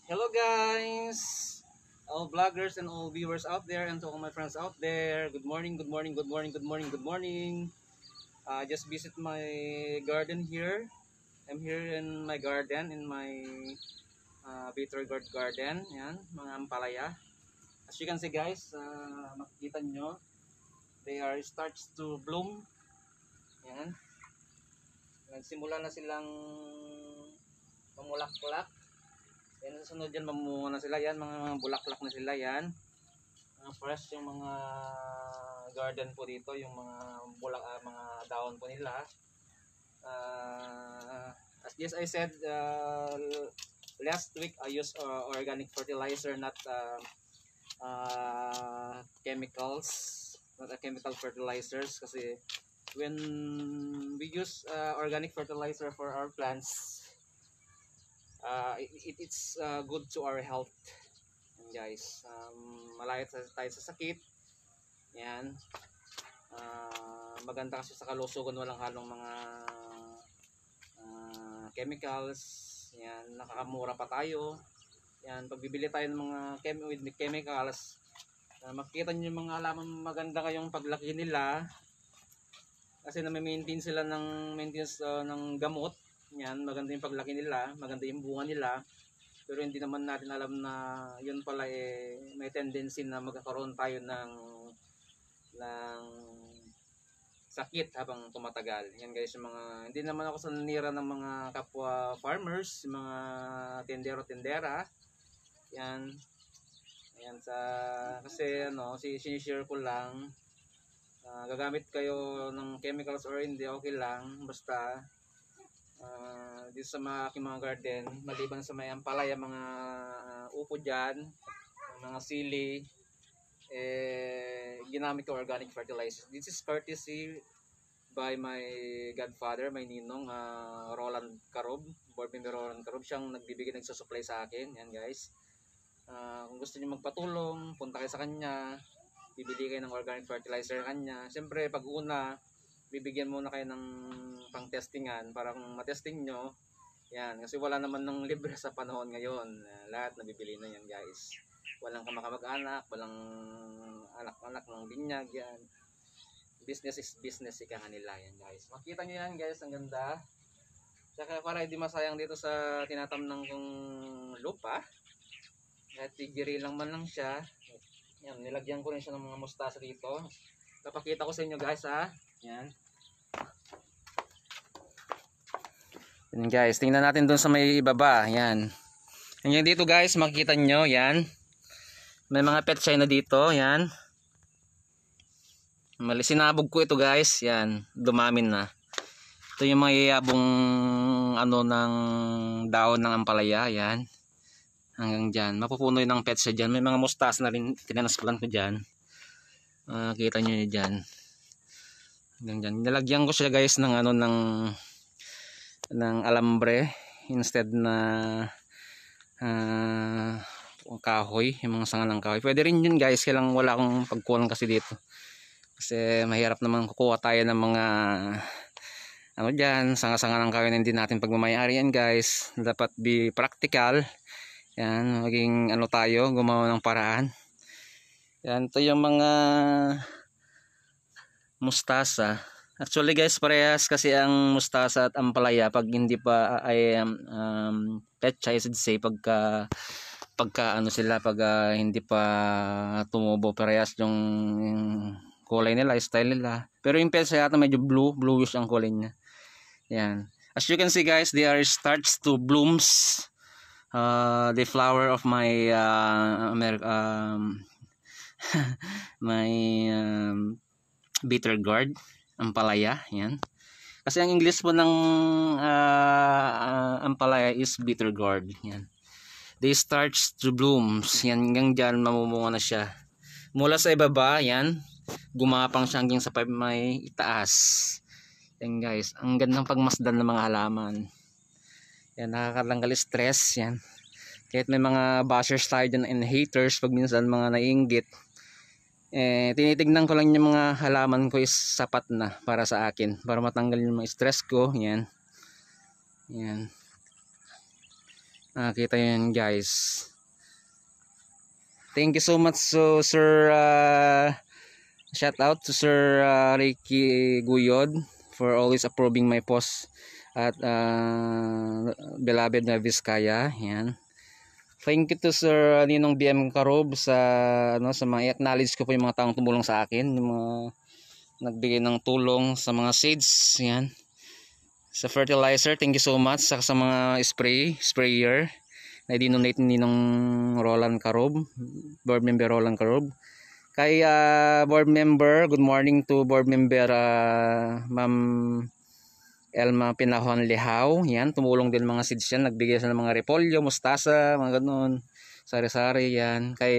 Hello guys, all vloggers and all viewers out there, and to all my friends out there. Good morning, good morning, good morning, good morning, good morning. Just visit my garden here. I'm here in my garden, in my bitter gourd garden. Yan, mga ampalaya. As you can see guys, makikita nyo, they are starts to bloom. Yan, nagsimula na silang mamulaklak. Yan, susunod dyan, mamunga na sila. Yan, mga bulaklak na sila yan. Fresh yung mga garden po dito, yung mga mga dahon po nila. As I said, last week I used organic fertilizer, not chemicals, not a chemical fertilizers, kasi when we use organic fertilizer for our plants, it's good to our health. And guys, malayo tayo sa sakit. Yan, maganda kasi sa kalusugan, walang halong mga chemicals. Yan, nakakamura pa tayo. Yan, pag bibili tayo ng mga with chemicals, makikita nyo yung mga halaman, maganda kayong paglaki nila kasi na-maintain sila ng maintenance ng gamot. Yan, maganda yung paglaki nila, maganda yung bunga nila, pero hindi naman natin alam na yun pala may tendency na magkakaroon tayo ng sakit habang tumatagal. Yan guys, yung mga, hindi naman ako sananira ng mga kapwa farmers, mga tendero-tendera. Yan, ayan, kasi sinishare ko lang, gagamit kayo ng chemicals or hindi, okay lang, basta dito sa aking mga garden, maliban sa may ampalaya, mga upo dyan, mga sili, ginamit ko organic fertilizer. This is courtesy by my godfather, my ninong, Roland Carob, board member Roland Carob. Siyang nagbibigay, nagsusupply sa akin. Yan guys, kung gusto niyo magpatulong, punta kayo sa kanya, bibili kayo ng organic fertilizer kanya. Siyempre pag una, bibigyan muna kayo ng pang testingan para kung matesting nyo. Yan, kasi wala naman ng libre sa panahon ngayon. Lahat nabibili na yan guys. Walang kamag-anak, walang anak-anak ng binyag. Yan, business is business, ika nila yan guys. Makita nyo yan guys, ang ganda. Saka para hindi masayang dito sa tinatamnang kong lupa, kahit tigiri lang man lang siya. Yan, nilagyan ko rin siya ng mga mustasa dito. Papakita ko sa inyo guys ha. Yan. Yan guys, tingnan natin doon sa may ibaba. Yan. Yan dito guys, makikita nyo. Yan. May mga petchay na dito. Yan. Sinabog ko ito guys. Yan. Dumamin na. Ito yung mga yayabong ng daon ng ampalaya. Yan. Hanggang dyan. Mapupuno yun ng petchay dyan. May mga mustas na rin. Tinanaspalan ko dyan. Kita nyo yun dyan. Hanggang dyan. Nilagyan ko siya guys ng ng alambre instead na kahoy, yung mga sanga ng kahoy. Pwede rin yun guys, kailang wala akong pagkulang kasi dito, kasi mahirap naman kukuha tayo ng mga dyan, sanga-sanga ng kahoy na hindi natin pagmamayari. Yan guys, dapat be practical. Yan, maging tayo, gumawa ng paraan. Yan, ito yung mga mustasa. Actually guys, parehas kasi ang mustasa at ampalaya, pag hindi pa ay petchay, say pagka sila, pag hindi pa tumubo, parehas yung kulay nila, style nila. Pero yung petchay yata medyo bluish ang kulay niya. Yan. As you can see guys, they are starts to blooms. The flower of my my bitter gourd, ampalaya. Yan. Kasi ang English po ng ampalaya is bitter gourd. Yan. They starts to blooms. Yan, hanggang dyan mamumunga na siya. Mula sa ibaba, yan, gumapang siya hanggang sa may itaas. Yan guys, ang gandang pagmasdan ng mga halaman. Yan, nakakatanggal stress. Yan. Kahit may mga bashers tayo dyan and haters, pag minsan mga naiinggit, tinitignan ko lang yung mga halaman ko is sapat na para sa akin, para matanggal yung mga stress ko. Yan. Yan. Nakita yun guys. Thank you so much Sir shout out to Sir Ricky Guyod for always approving my post at beloved na Vizcaya. Yan. Thank you to Sir Ninong BM Karob sa sa mga acknowledge ko po yung mga taong tumulong sa akin, yung mga nagbigay ng tulong sa mga seeds, yan. Sa fertilizer, thank you so much sa mga sprayer na dinonate ni Ninong Roland Karob, board member Roland Karob. Kay board member, good morning to board member Ma'am Elma Pinahon Lihaw. Yan, tumulong din mga seeds yan. Nagbigay sila ng mga repolyo, mustasa, mga ganun. Sari-sari yan. Kay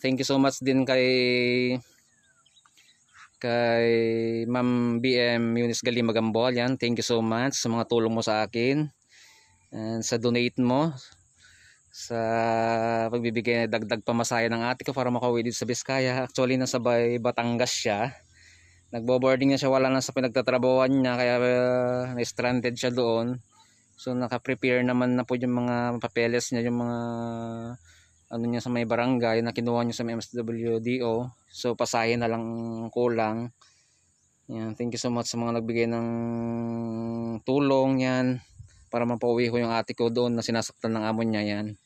thank you so much din kay Ma'am BM Eunice Gali Magambol. Yan, thank you so much sa mga tulong mo sa akin. And sa donate mo. Sa pagbibigay na dagdag pamasahe ng ate ko para makauwi dito sa Vizcaya. Actually nasa Batangas siya, nagbo-boarding na siya, wala na sa pinagtatrabawan niya, kaya na-stranded siya doon. So naka-prepare naman na po yung mga papeles niya, yung mga ano niya sa may barangay na kinuha niya sa MSWDO. So pasahe na lang kulang. Yan, thank you so much sa mga nagbigay ng tulong yan para mapauwi ko yung ate ko doon na sinasaktan ng amo niya. Yan.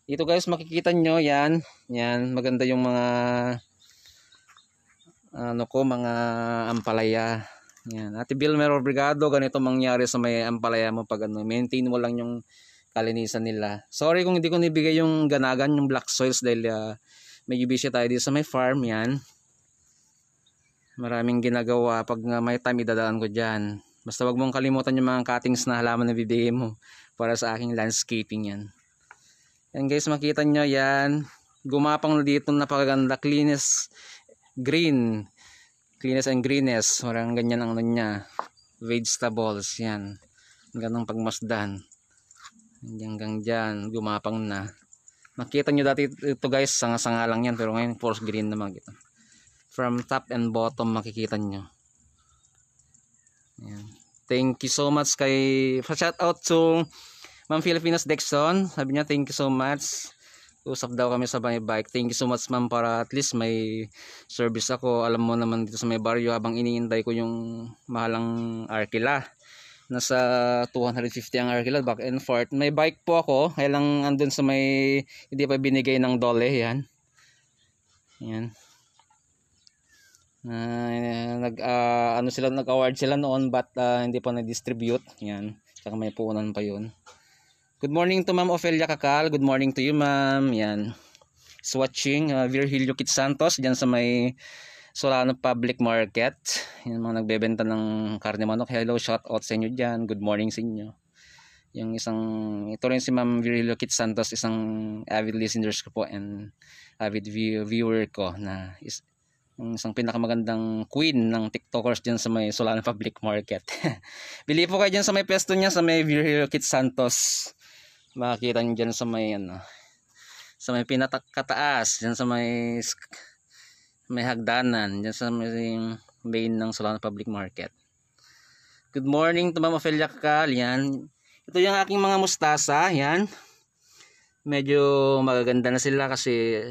Dito guys makikita nyo yan. Yan, maganda yung mga mga ampalaya. Yan. Ate Vilmer Obrigado, ganito mangyari sa may ampalaya mo pag maintain mo lang yung kalinisan nila. Sorry kung hindi ko nibigay yung ganagan, yung black soils dahil may busy tayo dito sa may farm. Yan. Maraming ginagawa, pag may time idadaan ko dyan. Basta wag mong kalimutan yung mga cuttings na halaman na bibigay mo para sa aking landscaping. Yan. Yan guys, makita nyo yan. Gumapang na dito, napakaganda. Cleanest and greenest. Marang ganyan ang ano niya. Vegetables. Yan. Ganang pagmasdan. Hanggang dyan. Gumapang na. Makita nyo dati ito guys. Sanga-sanga lang yan. Pero ngayon forest green naman. Ito. From top and bottom makikita nyo. Yan. Thank you so much shout out to Ma'am Filipinas Dexon. Sabi niya thank you so much. Usap daw kami sa may bike. Thank you so much ma'am, para at least may service ako. Alam mo naman dito sa may baryo habang iniintay ko yung mahalang Arkila. Nasa 250 ang Arkila, back and forth. May bike po ako. Kaya lang andun sa may hindi pa binigay ng dole. Yan. Yan. Nag-award sila noon but hindi pa na-distribute. Yan. Saka may puunan pa yun. Good morning to Ma'am Ofelia Kakal. Good morning to you, ma'am. Yan. Is watching Virgilio Kit Santos diyan sa may Solano Public Market. Yan mga nagbebenta ng karne manok. Hello, shout out sa inyo diyan. Good morning sa inyo. Yung ito rin si Ma'am Virgilio Kit Santos, isang avid listeners ko po and avid viewer ko na isang pinakamagandang queen ng TikTokers diyan sa may Solano Public Market. Bili po kayo diyan sa may pesto niya sa may Virgilio Kit Santos. Makikita nyo dyan sa may sa may pinakataas, dyan sa may hagdanan, dyan sa may main ng Solano Public Market. Good morning to Ma'am Ofelia Kakal. Yan. Ito yung aking mga mustasa. Yan. Medyo magaganda na sila kasi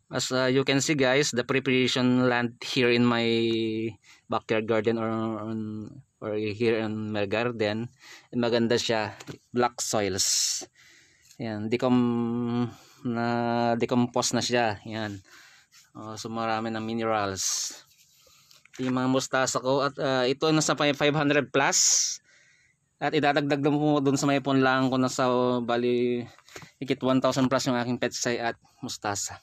as you can see guys, the preparation land here in my backyard garden or here in my garden, maganda siya, black soils. Yan, decompose na siya. Yan. So marami ng minerals. Ito yung mga mustasa ko at ito nasa 500 plus. At idadagdag mo dun sa may punlang ko, nasa bali higit 1,000 plus yung aking petsay at mustasa.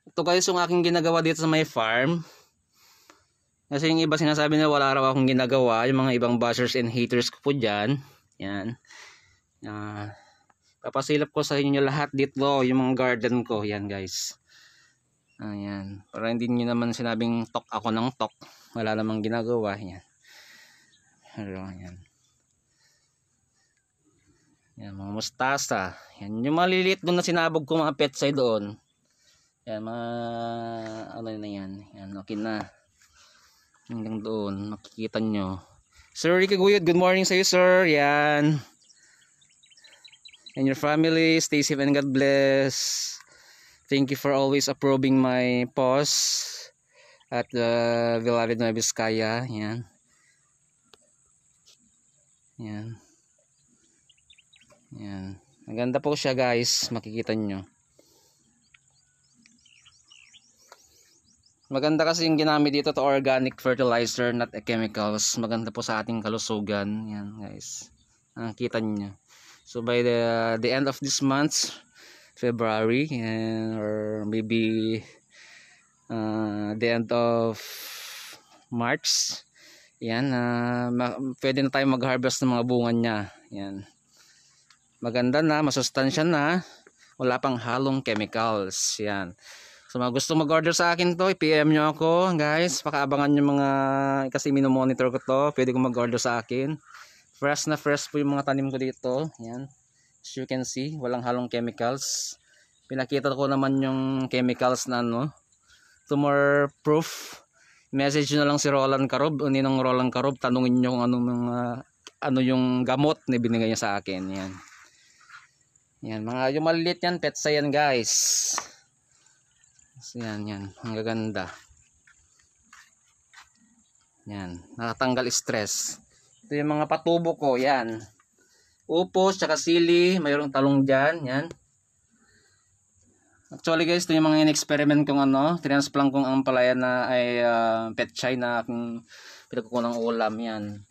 Ito guys yung aking ginagawa dito sa may farm. Kasi yung iba sinasabi na wala raw akong ginagawa, yung mga ibang bashers and haters ko po dyan. Yan. Papasilap ko sa inyo lahat dito yung mga garden ko. Yan guys. Ayan. Para hindi nyo naman sinabing tok ako ng tok. Wala namang ginagawa. Yan. Yan. Yan mga mustasa. Yan yung maliliit doon na sinabog ko mga petsay doon. Yan mga ano na yan. Yan okay na. Hanggang doon makikita nyo. Sir Ricky Guyod, good morning sa iyo sir. Yan. and your family. Stay safe and God bless. Thank you for always approving my posts at Beloved Nueva Vizcaya. Yan. Yan. Yan. Maganda po siya guys, makikita nyo. Maganda kasi yung ginamit dito to organic fertilizer, not a chemicals. Maganda po sa ating kalusugan. Yan guys. Nakikita nyo. So by the end of this month, February, or maybe the end of March, yan, pwede na tayo mag-harvest ng mga bunga niya. Yan. Maganda na, masustansya na, wala pang halong chemicals. Yan. So mga gusto mag-order sa akin to, i-PM nyo ako guys, pakaabangan nyo mga, kasi minomonitor ko to, pwede kong mag-order sa akin. Fresh na fresh po yung mga tanim ko dito. Yan. As you can see, walang halong chemicals. Pinakita ko naman yung chemicals na to more proof, message nyo na lang si Roland Carob, o Ninong Roland Carob, tanungin nyo kung ano yung gamot na binigay niya sa akin. Yan. Yan, mga yung maliliit yan, petsa yan guys. So, yan, ang gaganda. Yan, nakatanggal stress. Ito yung mga patubo ko, yan. Upos, tsaka sili, mayroong talong dyan, yan. Actually guys, ito yung mga in-experiment kong transplant kong ampalaya na ay petchay na aking pinagkukunang ulam, yan.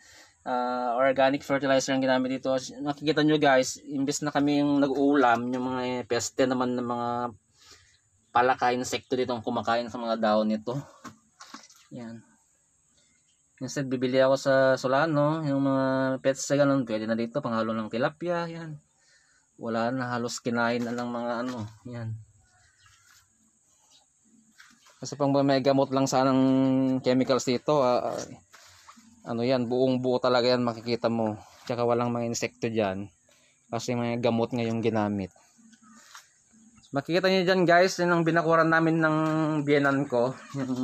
Organic fertilizer ang ginamit dito. Nakikita nyo guys, imbes na kami yung nag-uulam, yung mga peste naman ng mga palaka, insekto dito ang kumakain sa mga daon nito. Yan. Instead, bibili ako sa Solano, yung mga pets sa ganun, pwede na dito, panghalo ng tilapia, yan. Wala na, halos kinain na lang mga yan. Kasi pang may gamot lang sanang chemicals dito, yan, buong buo talaga yan makikita mo. Tsaka walang mga insekto dyan. Kasi may gamot ngayong ginamit. Makikita nyo dyan guys, yun ang binakuran namin ng biyenan ko. Yung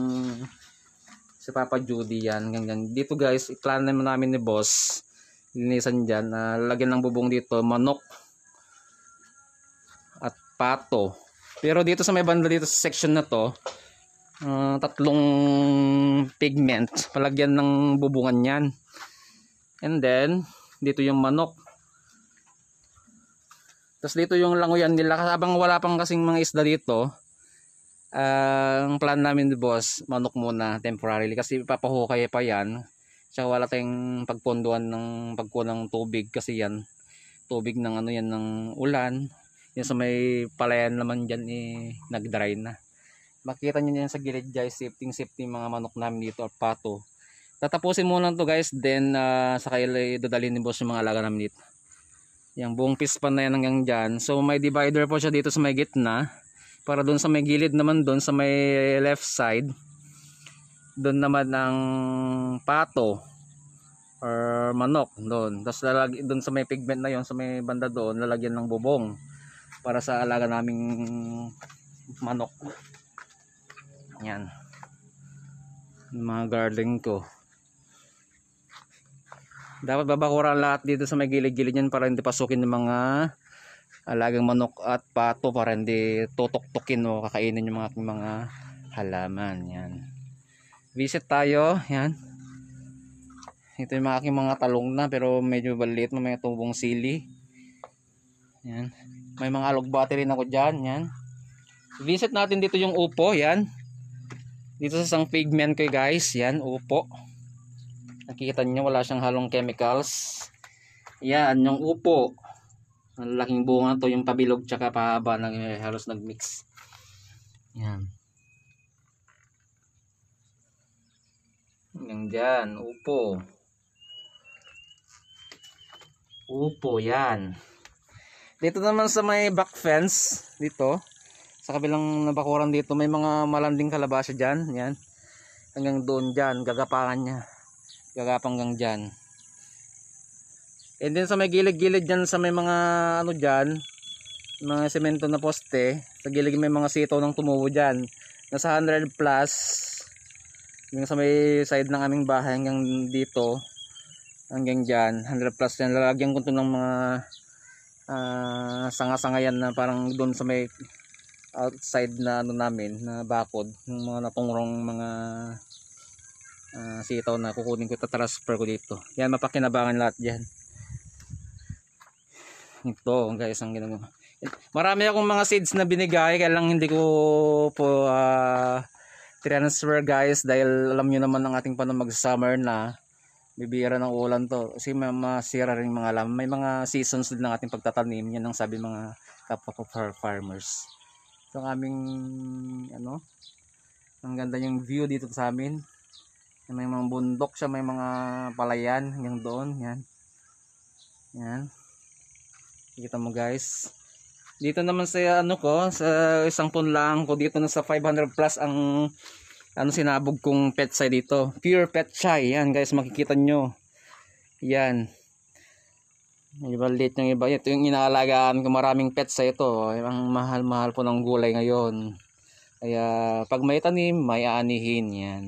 si Papa Judy yan. Ganyan. Dito guys, i-plan namin ni boss. Linisan dyan. Lagyan ng bubong dito, manok at pato. Pero dito sa may banda dito sa section na to, tatlong pigment palagyan ng bubungan yan, and then dito yung manok, tapos dito yung langoyan nila. Habang wala pang kasing mga isda dito, ang plan namin ni boss, manok muna temporarily kasi papahukay pa yan, tsaka wala tayong pagponduan ng pagkulang tubig kasi yan tubig ng yan ng ulan. Yan sa may palayan naman dyan nag-dry na. Makikita nyo yan sa gilid guys, safety mga manok namin dito at pato. Tatapusin muna to guys, then saka dadalhin ni boss yung mga alaga namin dito. Yung buong pispan na yan hanggang dyan. So may divider po siya dito sa may gitna, para doon sa may gilid naman, doon sa may left side, doon naman ang pato or manok doon. Tapos doon sa may pigment na yon, sa may banda doon, lalagyan ng bubong para sa alaga naming manok. Yan, mga garden ko. Dapat babakuran lahat dito sa may gilid-gilid yan para hindi pasukin ng mga alagang manok at pato, para hindi tutok-tukin o kakainin yung mga halaman. Yan, visit tayo. Yan, ito yung mga aking mga talong na pero medyo maliit na, may tubong sili. Yan, may mga alugbati rin ako dyan. Yan, visit natin dito yung upo. Yan, dito sa isang pigment ko guys, yan, upo. Nakikita nyo, wala siyang halong chemicals. Yan, yung upo. Ang laking bunga to, yung pabilog tsaka pahaba, halos nagmix. Yan. Hanggang dyan, upo. Upo, yan. Dito naman sa may back fence, dito. Sa kabilang nabakuran dito, may mga malanding kalabasa dyan. Yan. Hanggang doon dyan, gagapangan niya. Gagapang hanggang dyan. And then sa may gilid-gilid dyan, sa may mga dyan, mga semento na poste, sa gilid may mga sitaw ng tumubo dyan. Nasa 100 plus. Yung sa may side ng aming bahay hanggang dito, hanggang dyan, 100 plus yan. Lalagyan ko ito ng mga sanga-sanga yan na parang doon sa may outside na ano namin na bakod, yung mga natungrong mga sitaw na kukunin ko, tatransfer ko dito. Yan, mapakinabangan lahat dyan. Ito guys ang ginagawa. Marami akong mga seeds na binigay, kaya lang hindi ko po transfer guys, dahil alam nyo naman ang ating panahon mag-summer na, bibira ng ulan to kasi masira rin mga alam. May mga seasons din ng ating pagtatanim, yan ang sabi mga kapwa ko farmers. Ito ang aming ano, ang ganda yung view dito sa amin. May mga bundok siya, may mga palayan hanggang doon. Yan. Yan. Kita mo guys. Dito naman sa ano ko, sa isang punlang ko dito na sa 500 plus ang ano sinabog kong petsay dito. Pure petsay. Yan guys, makikita nyo. Yan. Iba late yung iba. Ito yung inaalagaan ko, maraming petsay ito. Ang mahal-mahal po ng gulay ngayon. Kaya pag may tanim, may aanihin. Yan.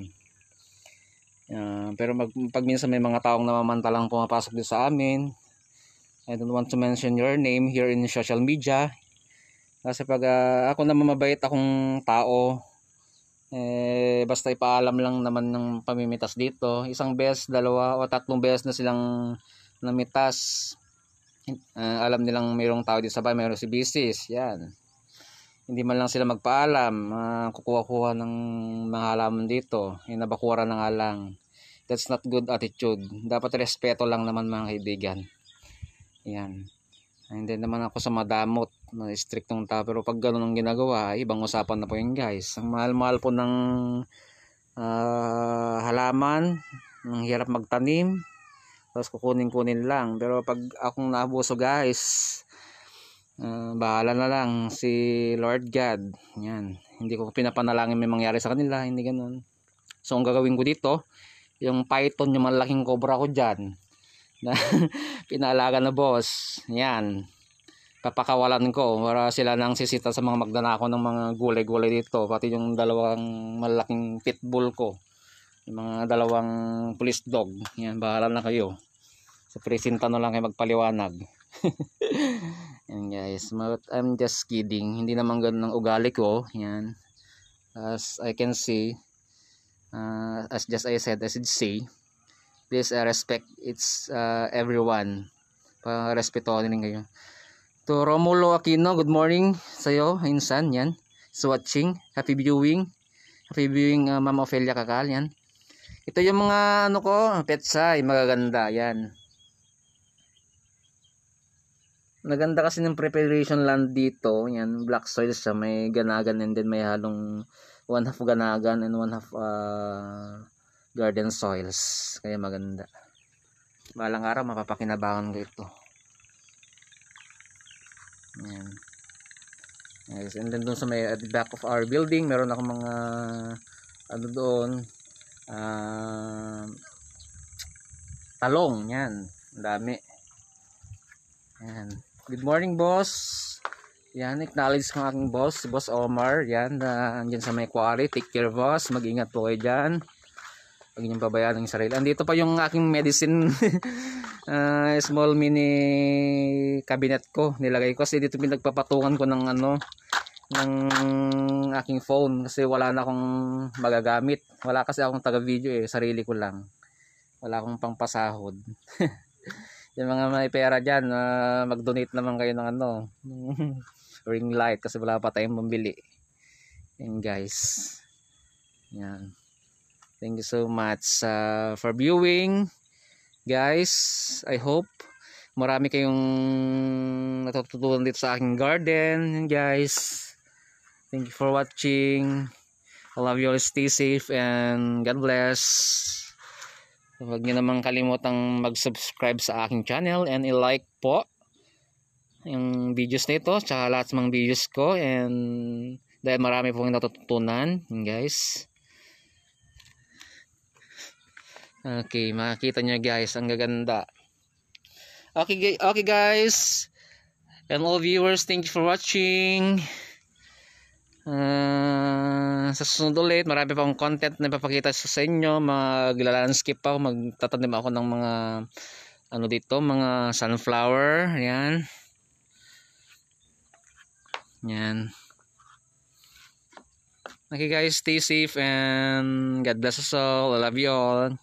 Pero pag minsan may mga taong namamantalang pumapasok dito sa amin, I don't want to mention your name here in social media. Kasi pag ako na mabait akong tao, basta ipaalam lang naman ng pamimitas dito. Isang beses, dalawa o tatlong beses na silang namitas. Alam nilang mayroong tao dito sa bahay, mayroong si Bisis. Yan. Hindi man lang sila magpaalam, kukuha-kuha ng mga halaman dito. Nabakura ng alang. That's not good attitude. Dapat respeto lang naman mga kaibigan. Yan. Hindi naman ako sa madamot na striktong tao, pero pag gano'n ang ginagawa, ibang usapan na po yun guys. Ang mahal-mahal po ng halaman, ang hirap magtanim, tapos kukunin-kunin lang. Pero pag akong naabuso guys, bahala na lang si Lord God. Yan. Hindi ko pinapanalangin may mangyari sa kanila, hindi gano'n. So ang gagawin ko dito, yung python, yung malaking cobra ko dyan na pinaalaga na boss, yan, papakawalan ko para sila nang sisita sa mga magdanako ng mga gulay-gulay dito, pati yung dalawang malaking pitbull ko, yung mga dalawang police dog. Yan, bahala na kayo, sa presinta na lang kayo magpaliwanag. Yan guys, I'm just kidding, hindi naman ganun ang ugali ko. Yan, as I can see, as I said, please respect everyone. Respetuhin rin kayo. To Romulo Aquino, good morning sa'yo, insan. Yan, so watching, happy viewing, Ma'am Ophelia Kakal. Yan, ito yung mga ano ko, petsay, magaganda. Yan, naganda kasi ng preparation land dito. Yan, black soil siya, may ganagan, and then may halong 1/2 ganagan and 1/2 garden soils, kaya maganda. Balang araw mapapakinabangan ko ito. Yan. Yes, and then doon sa may at the back of our building, meron ako mga ano doon, talong. Yan, ang dami. Yan. Good morning boss. Yan, acknowledge ko ang aking boss, si Boss Omar. Yan, andyan sa may quarry. Take care boss, mag-ingat po kayo dyan. Huwag niyong pabayaan ang sarili. Andito pa yung aking medicine small mini cabinet ko. Nilagay ko kasi dito pinagpapatungan ko ng ano, ng aking phone kasi wala na akong magagamit. Wala kasi akong taga-video sarili ko lang. Wala akong pangpasahod. Yung mga may pera dyan, mag-donate naman kayo ng ano, ring light kasi wala pa tayong pambili. Yan guys. Yan. Thank you so much for viewing, guys. I hope marami kayong natututunan dito sa aking garden, guys. Thank you for watching. I love you all. Stay safe and God bless. Huwag niyo namang kalimutang mag-subscribe sa aking channel and i-like po yung videos nito, tsaka lahat ng mga videos ko, and dahil marami pong natututunan, guys. Okay, makikita nyo guys, ang gaganda. Okay guys, and all viewers, thank you for watching. Sa susunod ulit, marami pang content na ipapakita sa inyo. Magla-landscape ako, magtatanim ako ng mga ano dito, mga sunflower. Ayan. Yan. Okay guys, stay safe and God bless us all. I love you all.